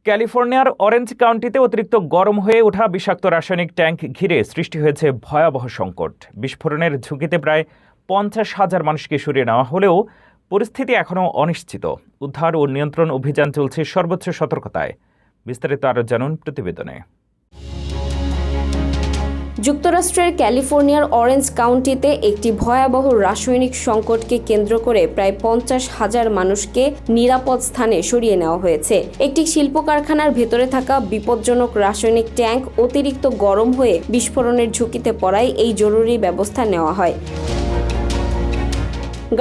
ক্যালিফোর্নিয়ার অরেঞ্জ কাউন্টিতে অতিরিক্ত গরম হয়ে ওঠা বিষাক্ত রাসায়নিক ট্যাঙ্ক ঘিরে সৃষ্টি হয়েছে ভয়াবহ সংকট। বিস্ফোরণের ঝুঁকিতে প্রায় 50,000 মানুষকে সরিয়ে নেওয়া হলেও পরিস্থিতি এখনও অনিশ্চিত। উদ্ধার ও নিয়ন্ত্রণ অভিযান চলছে সর্বোচ্চ সতর্কতায়। বিস্তারিত আরও জানুন প্রতিবেদনে। যুক্তরাষ্ট্রের ক্যালিফোর্নিয়ার অরেঞ্জ কাউন্টিতে একটি ভয়াবহ রাসায়নিক সংকটকে কেন্দ্র করে প্রায় 50,000 মানুষকে নিরাপদ স্থানে সরিয়ে নেওয়া হয়েছে। একটি শিল্প কারখানার ভেতরে থাকা বিপজ্জনক রাসায়নিক ট্যাঙ্ক অতিরিক্ত গরম হয়ে বিস্ফোরণের ঝুঁকিতে পড়ায় এই জরুরি ব্যবস্থা নেওয়া হয়।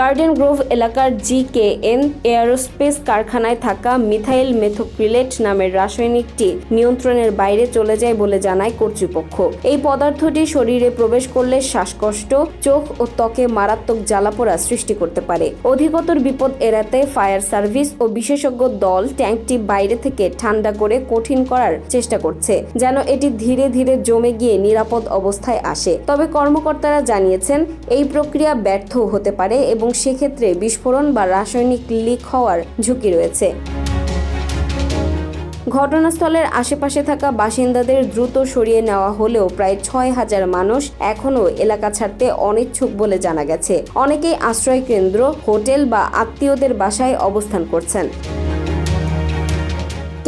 গার্ডেন গ্রোভ এলাকার GKN এয়ারোস্পেস কারখানায় থাকা মিথাইল মেথোক্রিলেট নামের রাসায়নিকটি নিয়ন্ত্রণের বাইরে চলে যায় বলে জানায় কর্তৃপক্ষ। এই পদার্থটি শরীরে প্রবেশ করলে শ্বাসকষ্ট, চোখ ও ত্বকে মারাত্মক জ্বালাপোড়া সৃষ্টি করতে পারে। অধিকতর বিপদ এড়াতে ফায়ার সার্ভিস ও বিশেষজ্ঞ দল ট্যাঙ্কটি বাইরে থেকে ঠান্ডা করে কঠিন করার চেষ্টা করছে, যেন এটি ধীরে ধীরে জমে গিয়ে নিরাপদ অবস্থায় আসে। তবে কর্মকর্তারা জানিয়েছেন এই প্রক্রিয়া ব্যর্থ হতে পারে এবং সেক্ষেত্রে বিস্ফোরণ বা রাসায়নিক লিক হওয়ার ঝুঁকি রয়েছে। ঘটনাস্থলের আশেপাশে থাকা বাসিন্দাদের দ্রুত সরিয়ে নেওয়া হলেও প্রায় 6,000 মানুষ এখনও এলাকা ছাড়তে অনিচ্ছুক বলে জানা গেছে। অনেকেই আশ্রয়কেন্দ্র, হোটেল বা আত্মীয়দের বাসায় অবস্থান করছেন।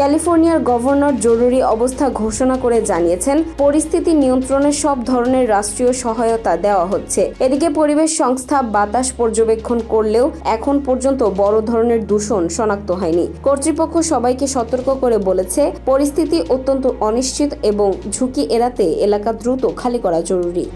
ক্যালিফোর্নিয়ার গভর্নর জরুরি অবস্থা ঘোষণা করে জানিয়েছেন, পরিস্থিতি নিয়ন্ত্রণে সব ধরনের রাষ্ট্রীয় সহায়তা দেওয়া হচ্ছে। এদিকে পরিবেশ সংস্থা বাতাস পর্যবেক্ষণ করলেও এখন পর্যন্ত বড় ধরনের দূষণ শনাক্ত হয়নি। কর্তৃপক্ষ সবাইকে সতর্ক করে বলেছে, পরিস্থিতি অত্যন্ত অনিশ্চিত এবং ঝুঁকি এড়াতে এলাকা দ্রুত খালি করা জরুরি।